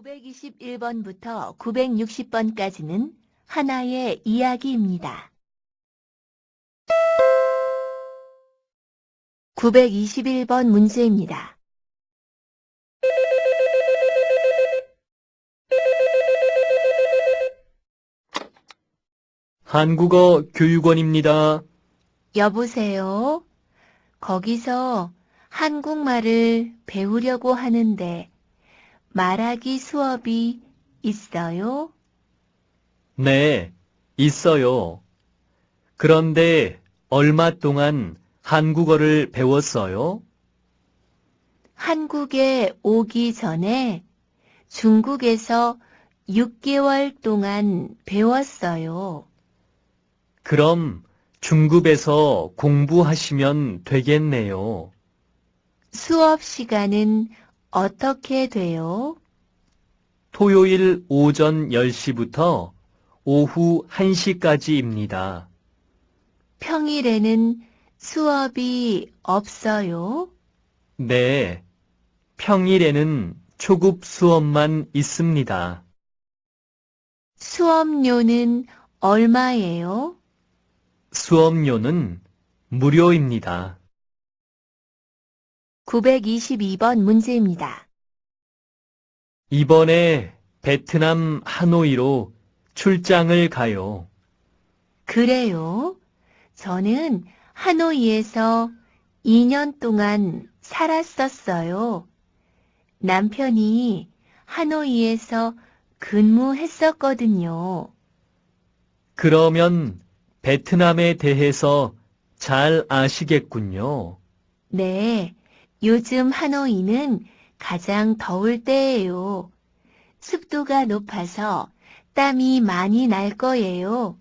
921번부터 960번까지는 하나의 이야기입니다. 921번 문제입니다. 한국어 교육원입니다. 여보세요? 거기서 한국말을 배우려고 하는데 말하기 수업이 있어요? 네, 있어요. 그런데 얼마 동안 한국어를 배웠어요? 한국에 오기 전에 중국에서 6개월 동안 배웠어요. 그럼 중급에서 공부하시면 되겠네요. 수업 시간은 어떻게 돼요? 토요일 오전 10시부터 오후 1시까지입니다. 평일에는 수업이 없어요? 네, 평일에는 초급 수업만 있습니다. 수업료는 얼마예요? 수업료는 무료입니다. 922번 문제입니다. 이번에 베트남 하노이로 출장을 가요. 그래요? 저는 하노이에서 2년 동안 살았었어요. 남편이 하노이에서 근무했었거든요. 그러면 베트남에 대해서 잘 아시겠군요. 네, 요즘 하노이는 가장 더울 때예요. 습도가 높아서 땀이 많이 날 거예요.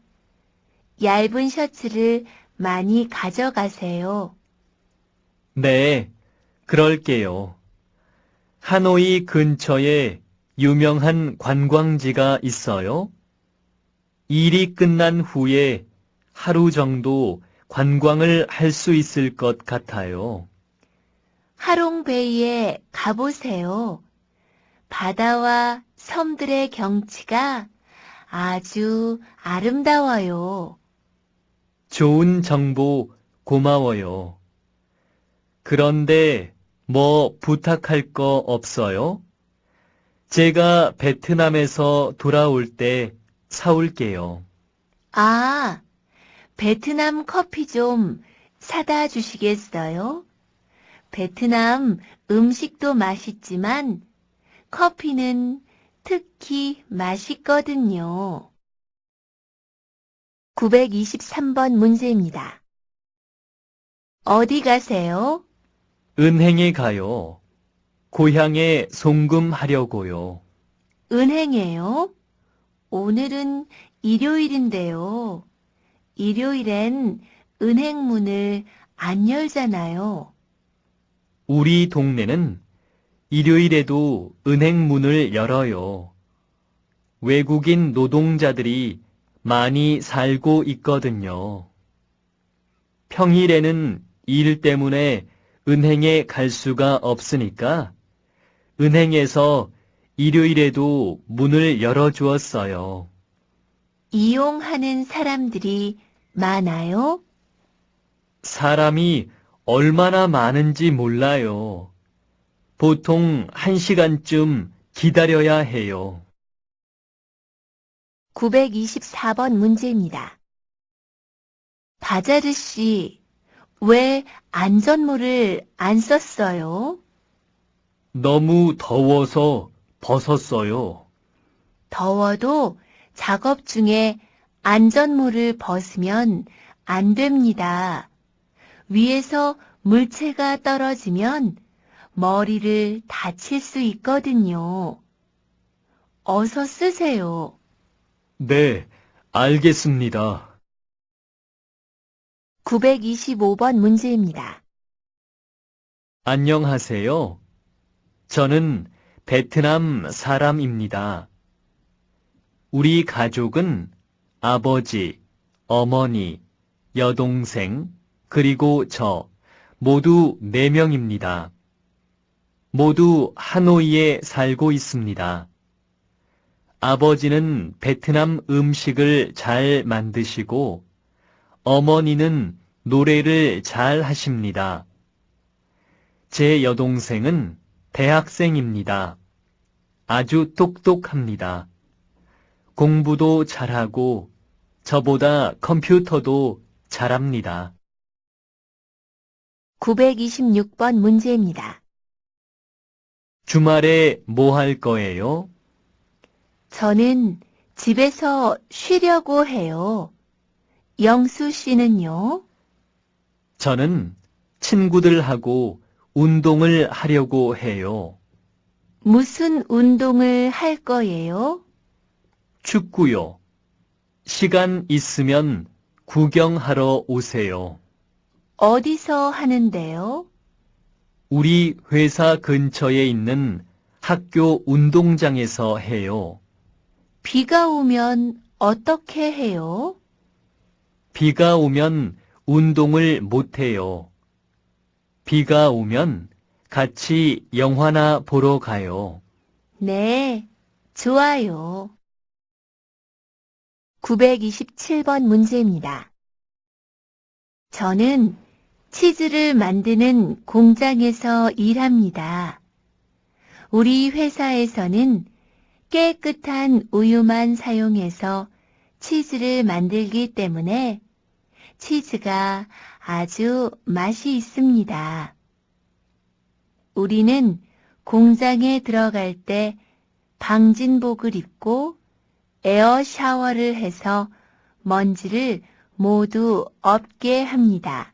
얇은 셔츠를 많이 가져가세요. 네, 그럴게요. 하노이 근처에 유명한 관광지가 있어요? 일이 끝난 후에 하루 정도 관광을 할 수 있을 것 같아요. 하롱베이에 가보세요. 바다와 섬들의 경치가 아주 아름다워요. 좋은 정보 고마워요. 그런데 뭐 부탁할 거 없어요? 제가 베트남에서 돌아올 때 사올게요. 아, 베트남 커피 좀 사다 주시겠어요? 베트남 음식도 맛있지만 커피는 특히 맛있거든요. 923번 문제입니다. 어디 가세요? 은행에 가요. 고향에 송금하려고요. 은행에요? 오늘은 일요일인데요. 일요일엔 은행 문을 안 열잖아요. 우리 동네는 일요일에도 은행 문을 열어요. 외국인 노동자들이 많이 살고 있거든요. 평일에는 일 때문에 은행에 갈 수가 없으니까 은행에서 일요일에도 문을 열어주었어요. 이용하는 사람들이 많아요? 사람이 얼마나 많은지 몰라요. 보통 1시간쯤 기다려야 해요. 924번 문제입니다. 바자르 씨, 왜 안전모를 안 썼어요? 너무 더워서 벗었어요. 더워도 작업 중에 안전모를 벗으면 안 됩니다. 위에서 물체가 떨어지면 머리를 다칠 수 있거든요. 어서 쓰세요. 네, 알겠습니다. 925번 문제입니다. 안녕하세요. 저는 베트남 사람입니다. 우리 가족은 아버지, 어머니, 여동생, 그리고 저 모두 4명입니다. 모두 하노이에 살고 있습니다. 아버지는 베트남 음식을 잘 만드시고 어머니는 노래를 잘 하십니다. 제 여동생은 대학생입니다. 아주 똑똑합니다. 공부도 잘하고 저보다 컴퓨터도 잘합니다. 926번 문제입니다. 주말에 뭐 할 거예요? 저는 집에서 쉬려고 해요. 영수 씨는요? 저는 친구들하고 운동을 하려고 해요. 무슨 운동을 할 거예요? 축구요. 시간 있으면 구경하러 오세요. 어디서 하는데요? 우리 회사 근처에 있는 학교 운동장에서 해요. 비가 오면 어떻게 해요? 비가 오면 운동을 못 해요. 비가 오면 같이 영화나 보러 가요. 네, 좋아요. 927번 문제입니다. 저는 치즈를 만드는 공장에서 일합니다. 우리 회사에서는 깨끗한 우유만 사용해서 치즈를 만들기 때문에 치즈가 아주 맛이 있습니다. 우리는 공장에 들어갈 때 방진복을 입고 에어 샤워를 해서 먼지를 모두 없게 합니다.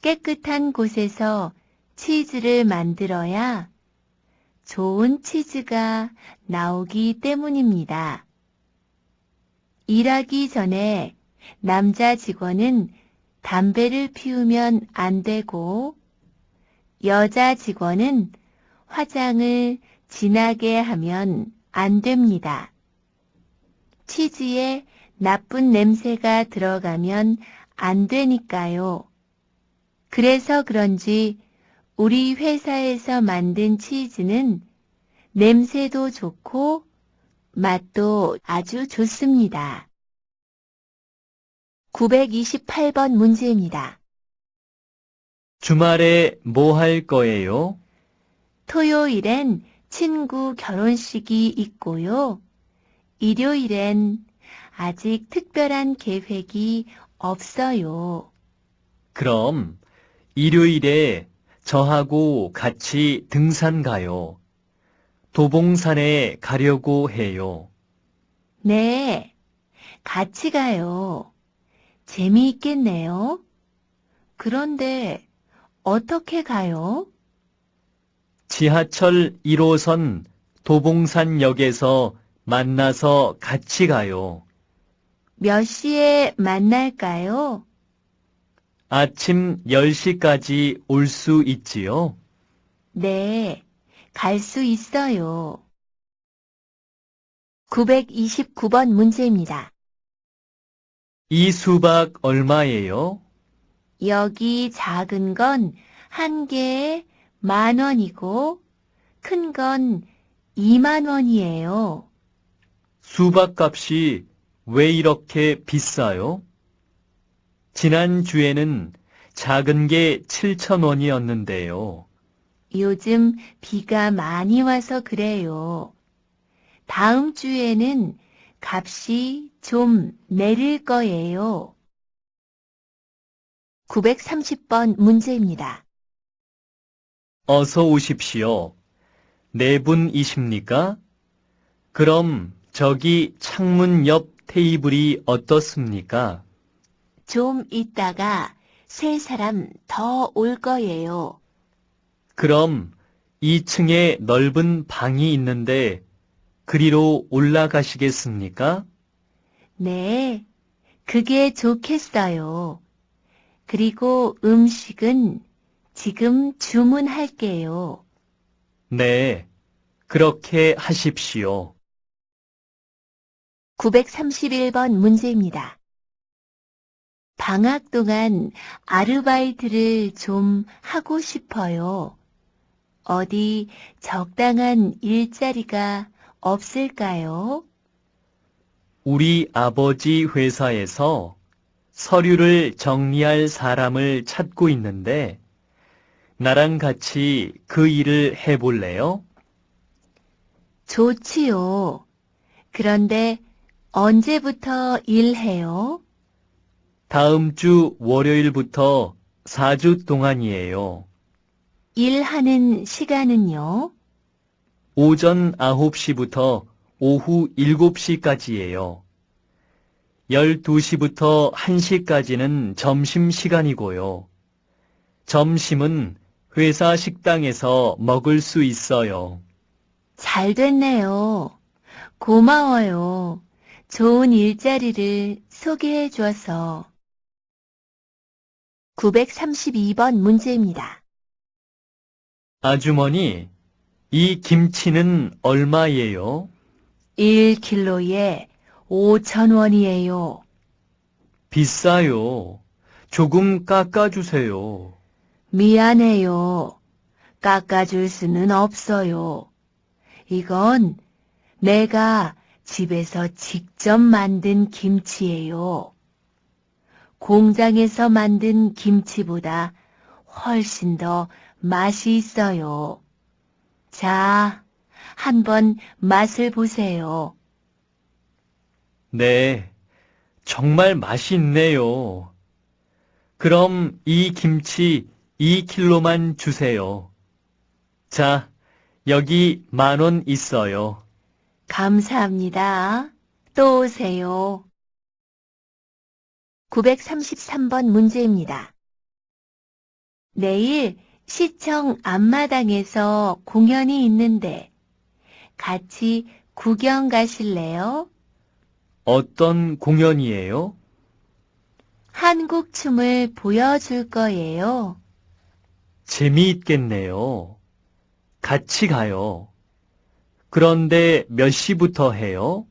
깨끗한 곳에서 치즈를 만들어야 좋은 치즈가 나오기 때문입니다. 일하기 전에 남자 직원은 담배를 피우면 안 되고 여자 직원은 화장을 진하게 하면 안 됩니다. 치즈에 나쁜 냄새가 들어가면 안 되니까요. 그래서 그런지 우리 회사에서 만든 치즈는 냄새도 좋고 맛도 아주 좋습니다. 928번 문제입니다. 주말에 뭐 할 거예요? 토요일엔 친구 결혼식이 있고요. 일요일엔 아직 특별한 계획이 없어요. 그럼 일요일에 저하고 같이 등산 가요. 도봉산에 가려고 해요. 네, 같이 가요. 재미있겠네요. 그런데 어떻게 가요? 지하철 1호선 도봉산역에서 만나서 같이 가요. 몇 시에 만날까요? 아침 10시까지 올 수 있지요? 네, 갈 수 있어요. 929번 문제입니다. 이 수박 얼마예요? 여기 작은 건 한 개에 10,000원이고 큰 건 20,000원이에요. 수박 값이 왜 이렇게 비싸요? 지난주에는 작은 게 7,000원이었는데요. 요즘 비가 많이 와서 그래요. 다음 주에는 값이 좀 내릴 거예요. 930번 문제입니다. 어서 오십시오. 네 분이십니까? 그럼 저기 창문 옆 테이블이 어떻습니까? 좀 있다가 세 사람 더 올 거예요. 그럼 2층에 넓은 방이 있는데 그리로 올라가시겠습니까? 네, 그게 좋겠어요. 그리고 음식은 지금 주문할게요. 네, 그렇게 하십시오. 931번 문제입니다. 방학 동안 아르바이트를 좀 하고 싶어요. 어디 적당한 일자리가 없을까요? 우리 아버지 회사에서 서류를 정리할 사람을 찾고 있는데 나랑 같이 그 일을 해볼래요? 좋지요. 그런데 언제부터 일해요? 다음 주 월요일부터 4주 동안이에요. 일하는 시간은요? 오전 9시부터 오후 7시까지예요. 12시부터 1시까지는 점심시간이고요. 점심은 회사 식당에서 먹을 수 있어요. 잘 됐네요. 고마워요. 좋은 일자리를 소개해 줘서. 932번 문제입니다. 아주머니, 이 김치는 얼마예요? 1킬로에 5,000원이에요. 비싸요. 조금 깎아주세요. 미안해요. 깎아줄 수는 없어요. 이건 내가 집에서 직접 만든 김치예요. 공장에서 만든 김치보다 훨씬 더 맛이 있어요. 자, 한번 맛을 보세요. 네, 정말 맛있네요. 그럼 이 김치 2킬로만 주세요. 자, 여기 10,000원 있어요. 감사합니다. 또 오세요. 933번 문제입니다. 내일 시청 앞마당에서 공연이 있는데 같이 구경 가실래요? 어떤 공연이에요? 한국 춤을 보여줄 거예요. 재미있겠네요. 같이 가요. 그런데 몇 시부터 해요?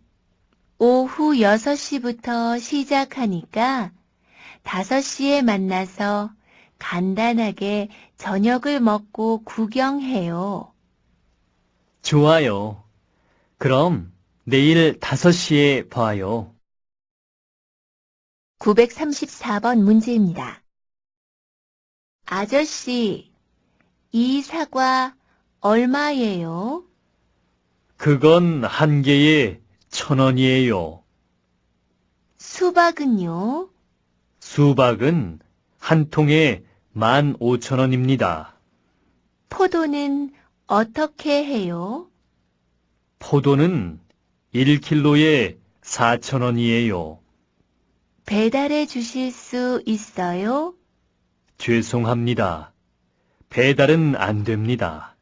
오후 6시부터 시작하니까 5시에 만나서 간단하게 저녁을 먹고 구경해요. 좋아요. 그럼 내일 5시에 봐요. 934번 문제입니다. 아저씨, 이 사과 얼마예요? 그건 한 개에 1,000원이에요. 수박은요? 수박은 한 통에 15,000원입니다. 포도는 어떻게 해요? 포도는 1킬로에 4,000원이에요. 배달해 주실 수 있어요? 죄송합니다. 배달은 안 됩니다.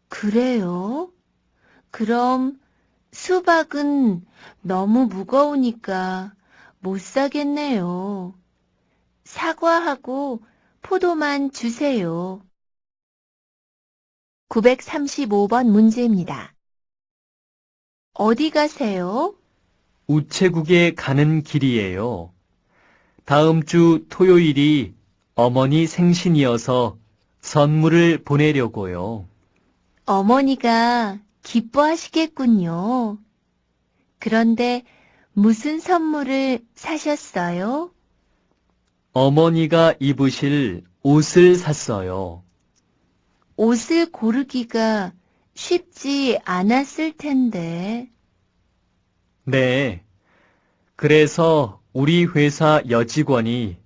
그래요? 그럼 수박은 너무 무거우니까 못 사겠네요. 사과하고 포도만 주세요. 935번 문제입니다. 어디 가세요? 우체국에 가는 길이에요. 다음 주 토요일이 어머니 생신이어서 선물을 보내려고요. 어머니가 기뻐하시겠군요. 그런데 무슨 선물을 사셨어요? 어머니가 입으실 옷을 샀어요. 옷을 고르기가 쉽지 않았을 텐데. 네. 그래서 우리 회사 여직원이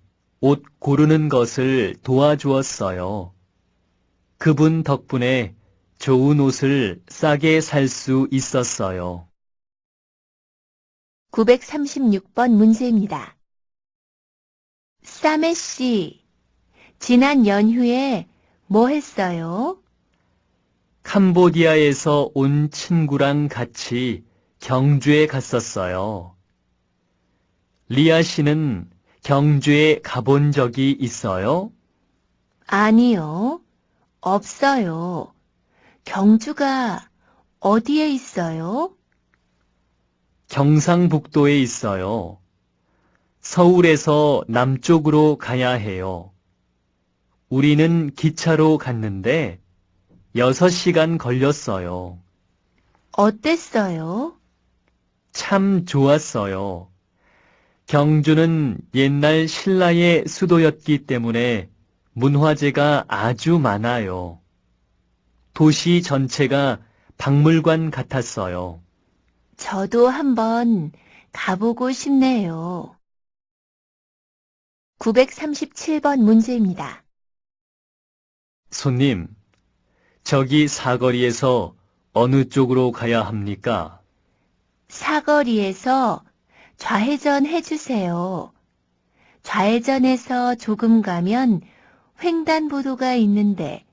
옷 고르는 것을 도와주었어요. 그분 덕분에 좋은 옷을 싸게 살 수 있었어요. 936번 문제입니다. 싸매 씨, 지난 연휴에 뭐 했어요? 캄보디아에서 온 친구랑 같이 경주에 갔었어요. 리아 씨는 경주에 가본 적이 있어요? 아니요, 없어요. 경주가 어디에 있어요? 경상북도에 있어요. 서울에서 남쪽으로 가야 해요. 우리는 기차로 갔는데 6시간 걸렸어요. 어땠어요? 참 좋았어요. 경주는 옛날 신라의 수도였기 때문에 문화재가 아주 많아요. 도시 전체가 박물관 같았어요. 저도 한번 가보고 싶네요. 937번 문제입니다. 손님, 저기 사거리에서 어느 쪽으로 가야 합니까? 사거리에서 좌회전 해주세요. 좌회전해서 조금 가면 횡단보도가 있는데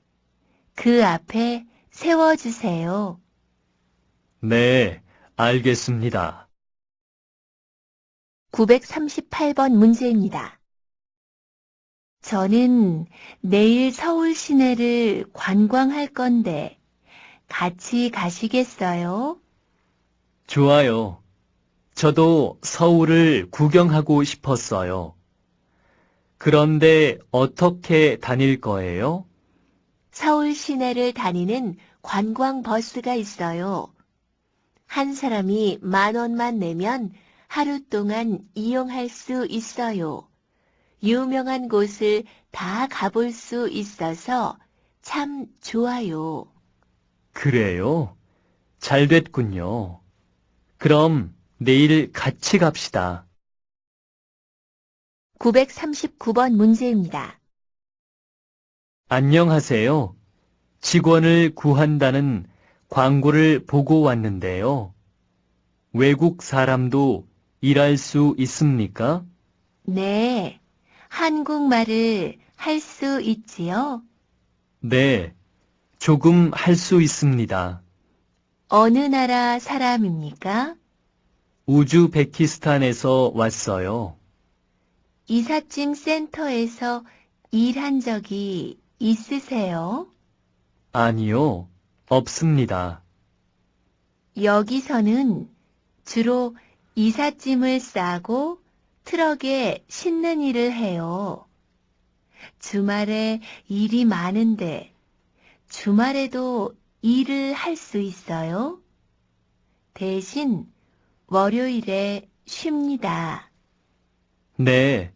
그 앞에 세워주세요. 네, 알겠습니다. 938번 문제입니다. 저는 내일 서울 시내를 관광할 건데 같이 가시겠어요? 좋아요. 저도 서울을 구경하고 싶었어요. 그런데 어떻게 다닐 거예요? 서울 시내를 다니는 관광버스가 있어요. 한 사람이 10,000원만 내면 하루 동안 이용할 수 있어요. 유명한 곳을 다 가볼 수 있어서 참 좋아요. 그래요? 잘 됐군요. 그럼 내일 같이 갑시다. 939번 문제입니다. 안녕하세요. 직원을 구한다는 광고를 보고 왔는데요. 외국 사람도 일할 수 있습니까? 네, 한국말을 할 수 있지요? 네, 조금 할 수 있습니다. 어느 나라 사람입니까? 우즈베키스탄에서 왔어요. 이삿짐 센터에서 일한 적이 있으세요? 아니요, 없습니다. 여기서는 주로 이삿짐을 싸고 트럭에 싣는 일을 해요. 주말에 일이 많은데 주말에도 일을 할 수 있어요? 대신 월요일에 쉽니다. 네,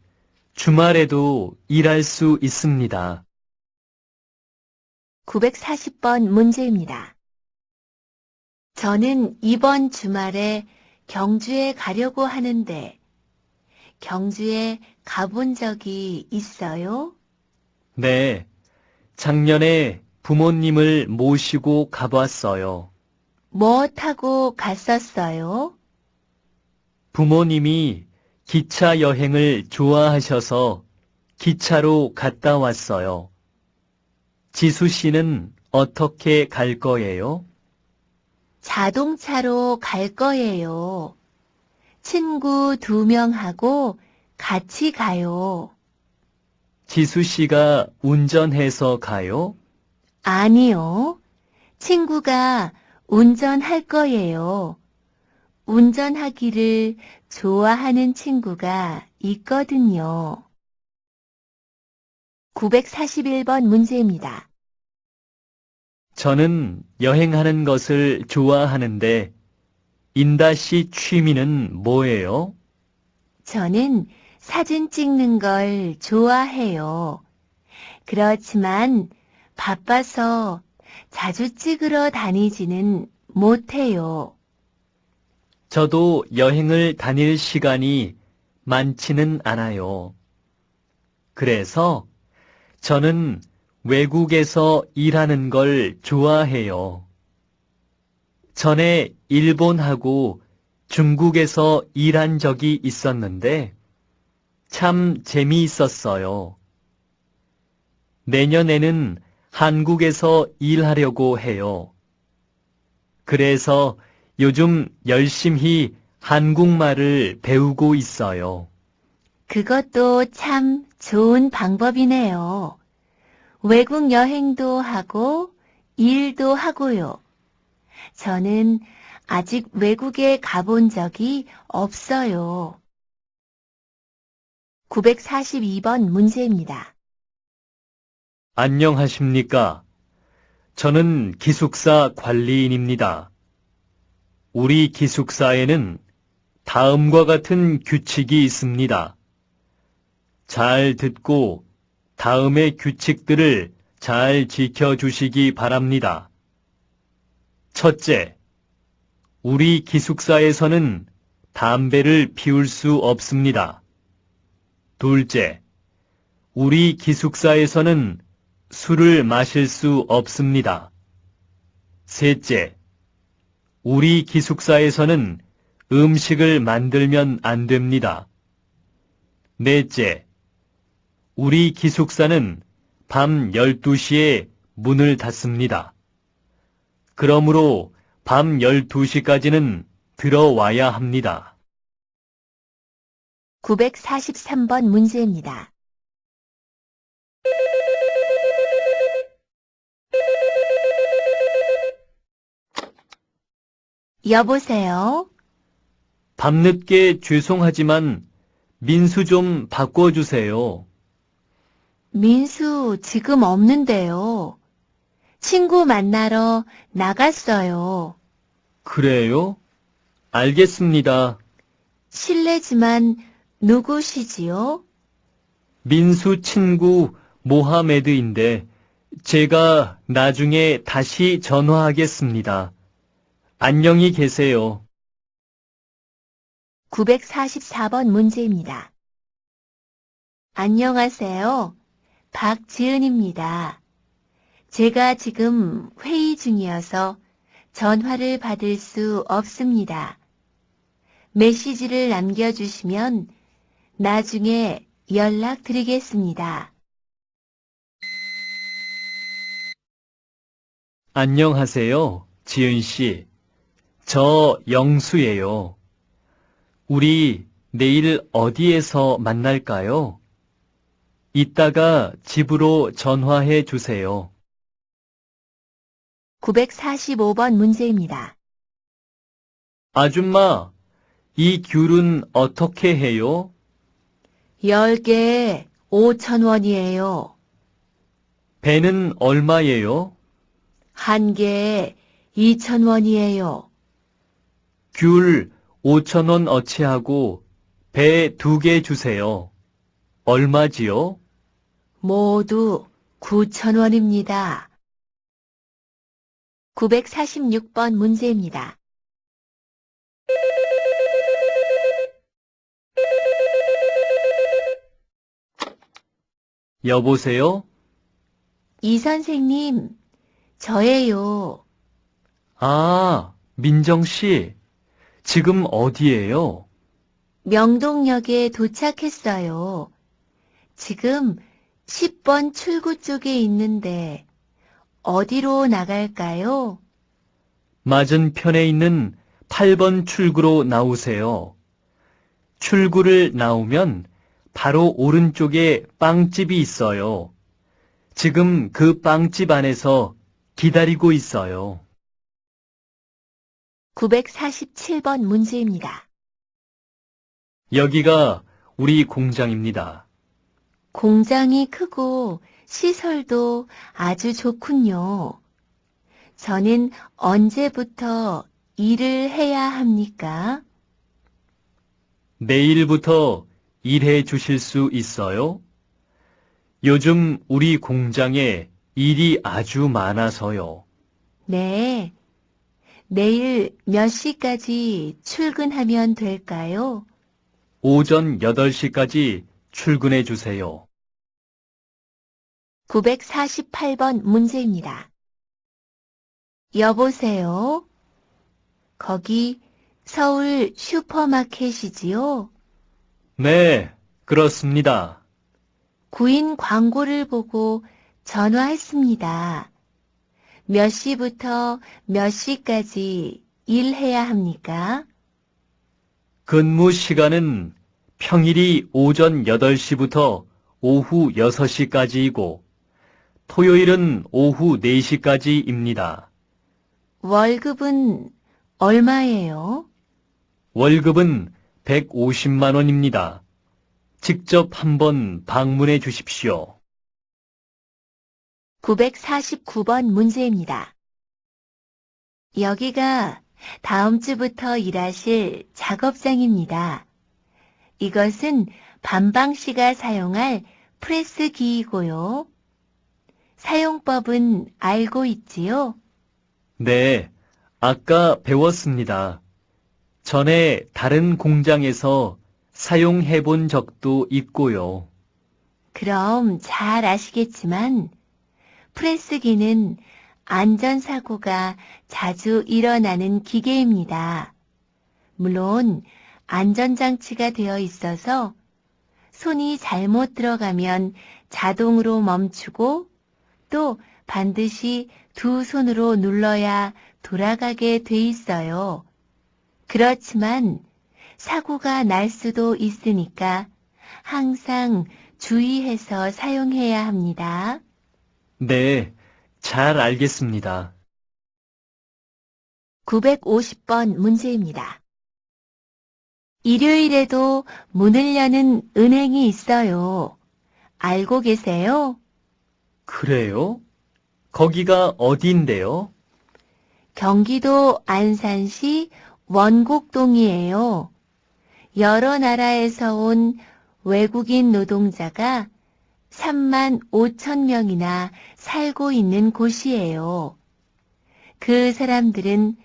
주말에도 일할 수 있습니다. 940번 문제입니다. 저는 이번 주말에 경주에 가려고 하는데 경주에 가본 적이 있어요? 네, 작년에 부모님을 모시고 가봤어요. 뭐 타고 갔었어요? 부모님이 기차 여행을 좋아하셔서 기차로 갔다 왔어요. 지수 씨는 어떻게 갈 거예요? 자동차로 갈 거예요. 친구 2명하고 같이 가요. 지수 씨가 운전해서 가요? 아니요. 친구가 운전할 거예요. 운전하기를 좋아하는 친구가 있거든요. 941번 문제입니다. 저는 여행하는 것을 좋아하는데 인다 씨 취미는 뭐예요? 저는 사진 찍는 걸 좋아해요. 그렇지만 바빠서 자주 찍으러 다니지는 못해요. 저도 여행을 다닐 시간이 많지는 않아요. 그래서 저는 외국에서 일하는 걸 좋아해요. 전에 일본하고 중국에서 일한 적이 있었는데 참 재미있었어요. 내년에는 한국에서 일하려고 해요. 그래서 요즘 열심히 한국말을 배우고 있어요. 그것도 참 좋은 방법이네요. 외국 여행도 하고 일도 하고요. 저는 아직 외국에 가본 적이 없어요. 942번 문제입니다. 안녕하십니까? 저는 기숙사 관리인입니다. 우리 기숙사에는 다음과 같은 규칙이 있습니다. 잘 듣고 다음의 규칙들을 잘 지켜주시기 바랍니다. 첫째, 우리 기숙사에서는 담배를 피울 수 없습니다. 둘째, 우리 기숙사에서는 술을 마실 수 없습니다. 셋째, 우리 기숙사에서는 음식을 만들면 안 됩니다. 넷째, 우리 기숙사는 밤 12시에 문을 닫습니다. 그러므로 밤 12시까지는 들어와야 합니다. 943번 문제입니다. 여보세요? 밤늦게 죄송하지만 민수 좀 바꿔주세요. 민수 지금 없는데요. 친구 만나러 나갔어요. 그래요? 알겠습니다. 실례지만 누구시지요? 민수 친구 모하메드인데 제가 나중에 다시 전화하겠습니다. 안녕히 계세요. 944번 문제입니다. 안녕하세요. 박지은입니다. 제가 지금 회의 중이어서 전화를 받을 수 없습니다. 메시지를 남겨주시면 나중에 연락드리겠습니다. 안녕하세요, 지은 씨. 저 영수예요. 우리 내일 어디에서 만날까요? 이따가 집으로 전화해 주세요. 945번 문제입니다. 아줌마, 이 귤은 어떻게 해요? 10개에 5,000원이에요. 배는 얼마예요? 1개에 2,000원이에요. 귤 5,000원 어치하고 배 2개 주세요. 얼마지요? 모두 9,000원입니다. 946번 문제입니다. 여보세요? 이 선생님, 저예요. 아, 민정 씨. 지금 어디예요? 명동역에 도착했어요. 지금 10번 출구 쪽에 있는데 어디로 나갈까요? 맞은편에 있는 8번 출구로 나오세요. 출구를 나오면 바로 오른쪽에 빵집이 있어요. 지금 그 빵집 안에서 기다리고 있어요. 947번 문제입니다. 여기가 우리 공장입니다. 공장이 크고 시설도 아주 좋군요. 저는 언제부터 일을 해야 합니까? 내일부터 일해 주실 수 있어요? 요즘 우리 공장에 일이 아주 많아서요. 네. 내일 몇 시까지 출근하면 될까요? 오전 8시까지 출근해 주세요. 948번 문제입니다. 여보세요? 거기 서울 슈퍼마켓이지요? 네, 그렇습니다. 구인 광고를 보고 전화했습니다. 몇 시부터 몇 시까지 일해야 합니까? 근무 시간은 평일이 오전 8시부터 오후 6시까지이고 토요일은 오후 4시까지입니다. 월급은 얼마예요? 월급은 150만 원입니다. 직접 한번 방문해 주십시오. 949번 문제입니다. 여기가 다음 주부터 일하실 작업장입니다. 이것은 반방 씨가 사용할 프레스기이고요. 사용법은 알고 있지요? 네, 아까 배웠습니다. 전에 다른 공장에서 사용해 본 적도 있고요. 그럼 잘 아시겠지만 프레스기는 안전사고가 자주 일어나는 기계입니다. 물론 안전장치가 되어 있어서 손이 잘못 들어가면 자동으로 멈추고 또 반드시 두 손으로 눌러야 돌아가게 돼 있어요. 그렇지만 사고가 날 수도 있으니까 항상 주의해서 사용해야 합니다. 네, 잘 알겠습니다. 950번 문제입니다. 일요일에도 문을 여는 은행이 있어요. 알고 계세요? 그래요? 거기가 어디인데요? 경기도 안산시 원곡동이에요. 여러 나라에서 온 외국인 노동자가 3만 5천 명이나 살고 있는 곳이에요. 그 사람들은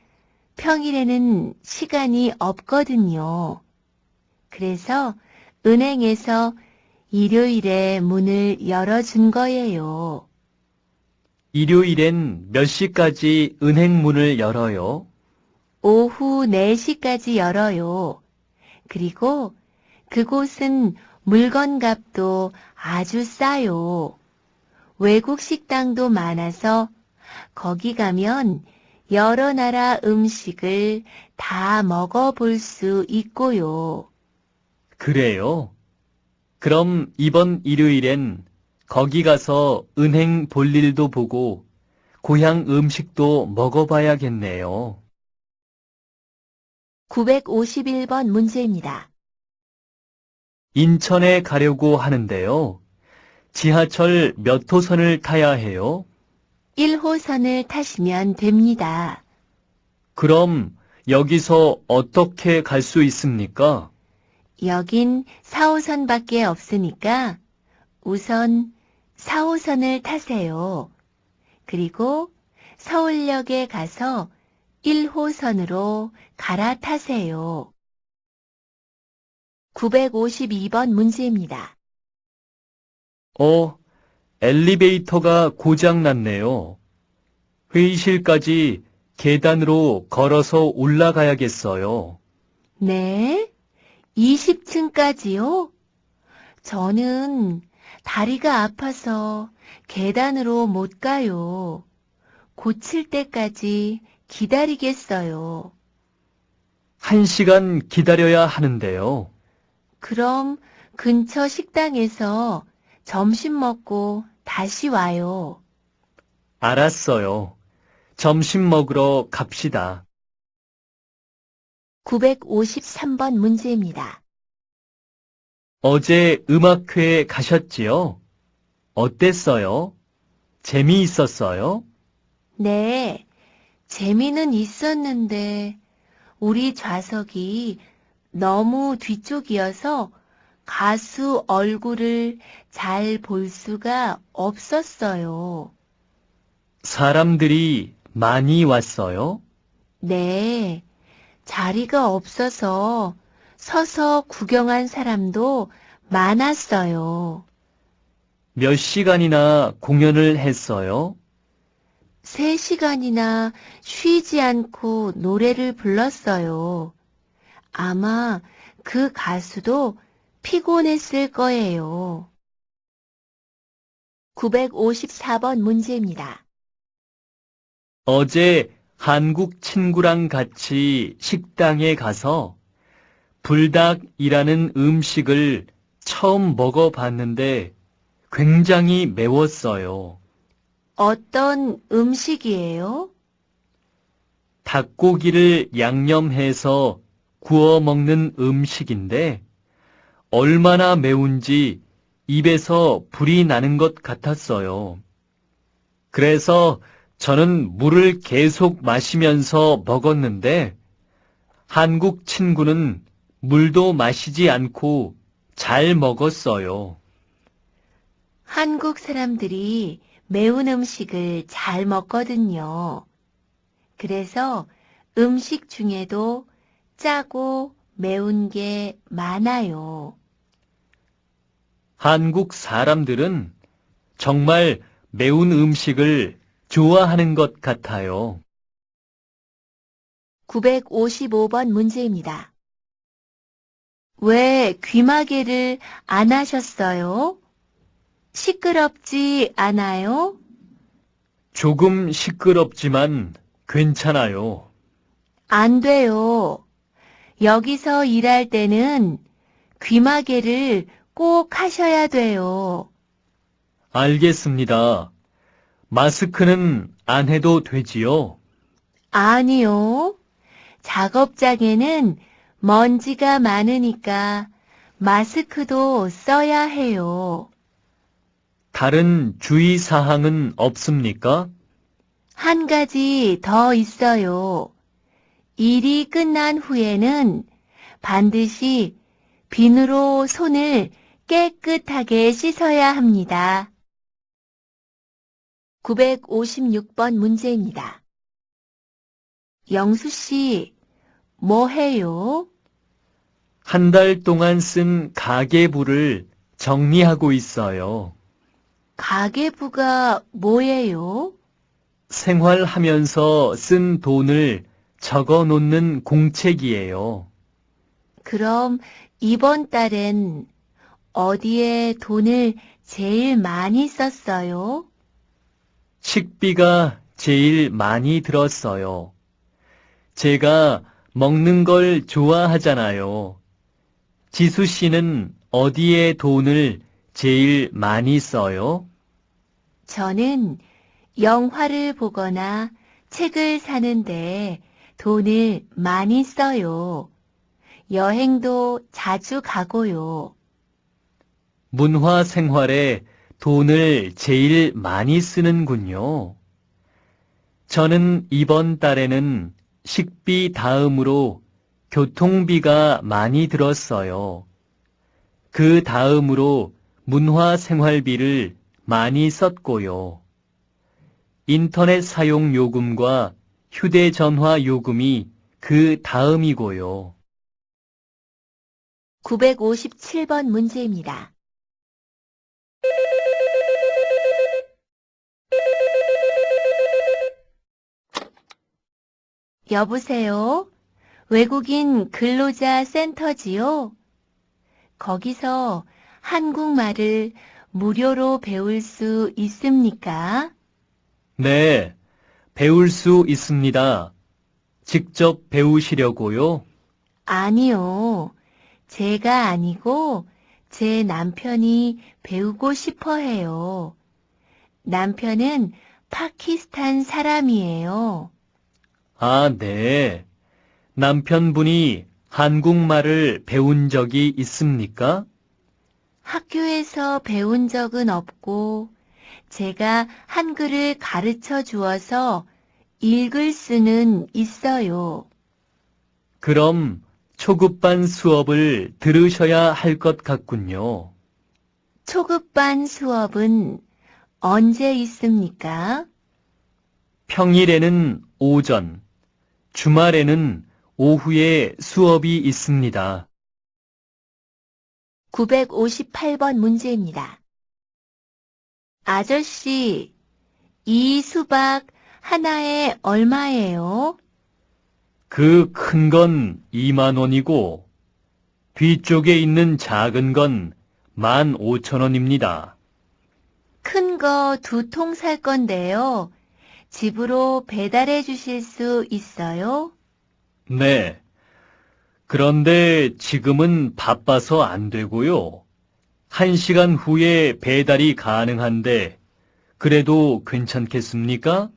평일에는 시간이 없거든요. 그래서 은행에서 일요일에 문을 열어준 거예요. 일요일엔 몇 시까지 은행 문을 열어요? 오후 4시까지 열어요. 그리고 그곳은 물건값도 아주 싸요. 외국 식당도 많아서 거기 가면 여러 나라 음식을 다 먹어볼 수 있고요. 그래요? 그럼 이번 일요일엔 거기 가서 은행 볼일도 보고 고향 음식도 먹어봐야겠네요. 951번 문제입니다. 인천에 가려고 하는데요. 지하철 몇 호선을 타야 해요? 1호선을 타시면 됩니다. 그럼 여기서 어떻게 갈 수 있습니까? 여긴 4호선밖에 없으니까 우선 4호선을 타세요. 그리고 서울역에 가서 1호선으로 갈아타세요. 952번 문제입니다. 엘리베이터가 고장 났네요. 회의실까지 계단으로 걸어서 올라가야겠어요. 네? 20층까지요? 저는 다리가 아파서 계단으로 못 가요. 고칠 때까지 기다리겠어요. 1시간 기다려야 하는데요. 그럼 근처 식당에서 점심 먹고 다시 와요. 알았어요. 점심 먹으러 갑시다. 953번 문제입니다. 어제 음악회에 가셨지요? 어땠어요? 재미있었어요? 네, 재미는 있었는데 우리 좌석이 너무 뒤쪽이어서 가수 얼굴을 잘 볼 수가 없었어요. 사람들이 많이 왔어요? 네, 자리가 없어서 서서 구경한 사람도 많았어요. 몇 시간이나 공연을 했어요? 3시간이나 쉬지 않고 노래를 불렀어요. 아마 그 가수도 피곤했을 거예요. 954번 문제입니다. 어제 한국 친구랑 같이 식당에 가서 불닭이라는 음식을 처음 먹어봤는데 굉장히 매웠어요. 어떤 음식이에요? 닭고기를 양념해서 구워 먹는 음식인데 얼마나 매운지 입에서 불이 나는 것 같았어요. 그래서 저는 물을 계속 마시면서 먹었는데 한국 친구는 물도 마시지 않고 잘 먹었어요. 한국 사람들이 매운 음식을 잘 먹거든요. 그래서 음식 중에도 짜고 매운 게 많아요. 한국 사람들은 정말 매운 음식을 좋아하는 것 같아요. 955번 문제입니다. 왜 귀마개를 안 하셨어요? 시끄럽지 않아요? 조금 시끄럽지만 괜찮아요. 안 돼요. 여기서 일할 때는 귀마개를 꼭 하셔야 돼요. 알겠습니다. 마스크는 안 해도 되지요? 아니요. 작업장에는 먼지가 많으니까 마스크도 써야 해요. 다른 주의 사항은 없습니까? 한 가지 더 있어요. 일이 끝난 후에는 반드시 비누로 손을 깨끗하게 씻어야 합니다. 956번 문제입니다. 영수 씨, 뭐 해요? 한 달 동안 쓴 가계부를 정리하고 있어요. 가계부가 뭐예요? 생활하면서 쓴 돈을 적어 놓는 공책이에요. 그럼 이번 달엔 어디에 돈을 제일 많이 썼어요? 식비가 제일 많이 들었어요. 제가 먹는 걸 좋아하잖아요. 지수 씨는 어디에 돈을 제일 많이 써요? 저는 영화를 보거나 책을 사는데 돈을 많이 써요. 여행도 자주 가고요. 문화 생활에 돈을 제일 많이 쓰는군요. 저는 이번 달에는 식비 다음으로 교통비가 많이 들었어요. 그 다음으로 문화 생활비를 많이 썼고요. 인터넷 사용 요금과 휴대전화 요금이 그 다음이고요. 957번 문제입니다. 여보세요? 외국인 근로자 센터지요? 거기서 한국말을 무료로 배울 수 있습니까? 네, 배울 수 있습니다. 직접 배우시려고요? 아니요. 제가 아니고 제 남편이 배우고 싶어 해요. 남편은 파키스탄 사람이에요. 아, 네. 남편분이 한국말을 배운 적이 있습니까? 학교에서 배운 적은 없고 제가 한글을 가르쳐 주어서 읽을 수는 있어요. 그럼 초급반 수업을 들으셔야 할 것 같군요. 초급반 수업은 언제 있습니까? 평일에는 오전, 주말에는 오후에 수업이 있습니다. 958번 문제입니다. 아저씨, 이 수박 하나에 얼마예요? 그 큰 건 2만 원이고 뒤쪽에 있는 작은 건 15,000원입니다. 큰 거 2통 살 건데요. 집으로 배달해 주실 수 있어요? 네. 그런데 지금은 바빠서 안 되고요. 1시간 후에 배달이 가능한데 그래도 괜찮겠습니까?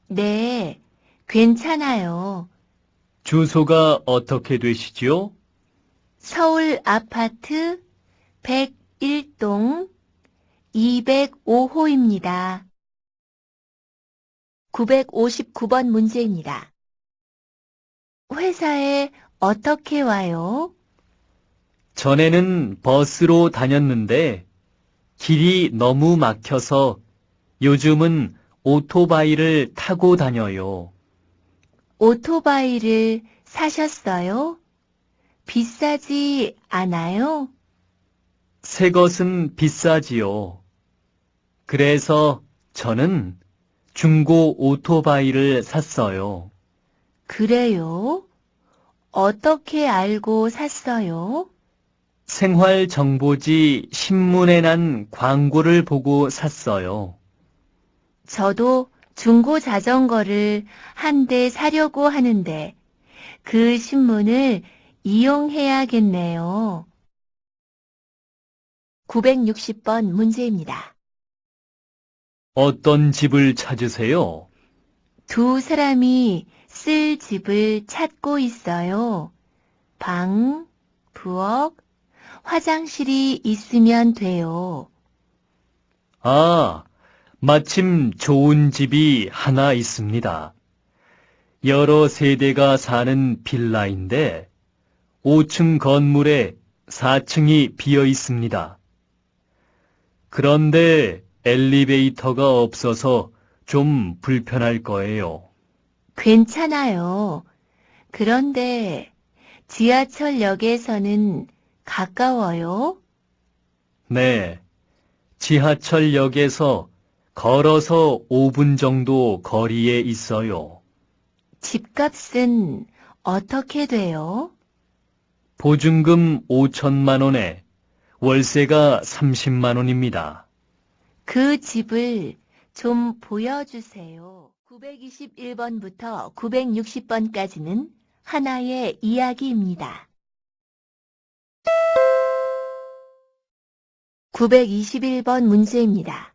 네, 괜찮아요. 주소가 어떻게 되시지요? 서울 아파트 101동 205호입니다. 959번 문제입니다. 회사에 어떻게 와요? 전에는 버스로 다녔는데 길이 너무 막혀서 요즘은 오토바이를 타고 다녀요. 오토바이를 사셨어요? 비싸지 않아요? 새 것은 비싸지요. 그래서 저는 중고 오토바이를 샀어요. 그래요? 어떻게 알고 샀어요? 생활정보지 신문에 난 광고를 보고 샀어요. 저도 중고 자전거를 한 대 사려고 하는데 그 신문을 이용해야겠네요. 960번 문제입니다. 어떤 집을 찾으세요? 두 사람이 쓸 집을 찾고 있어요. 방, 부엌, 화장실이 있으면 돼요. 아, 마침 좋은 집이 하나 있습니다. 여러 세대가 사는 빌라인데 5층 건물에 4층이 비어 있습니다. 그런데 엘리베이터가 없어서 좀 불편할 거예요. 괜찮아요. 그런데 지하철역에서는 가까워요? 네, 지하철역에서 걸어서 5분 정도 거리에 있어요. 집값은 어떻게 돼요? 보증금 5천만 원에 월세가 30만 원입니다. 그 집을 좀 보여주세요. 921번부터 960번까지는 하나의 이야기입니다. 921번 문제입니다.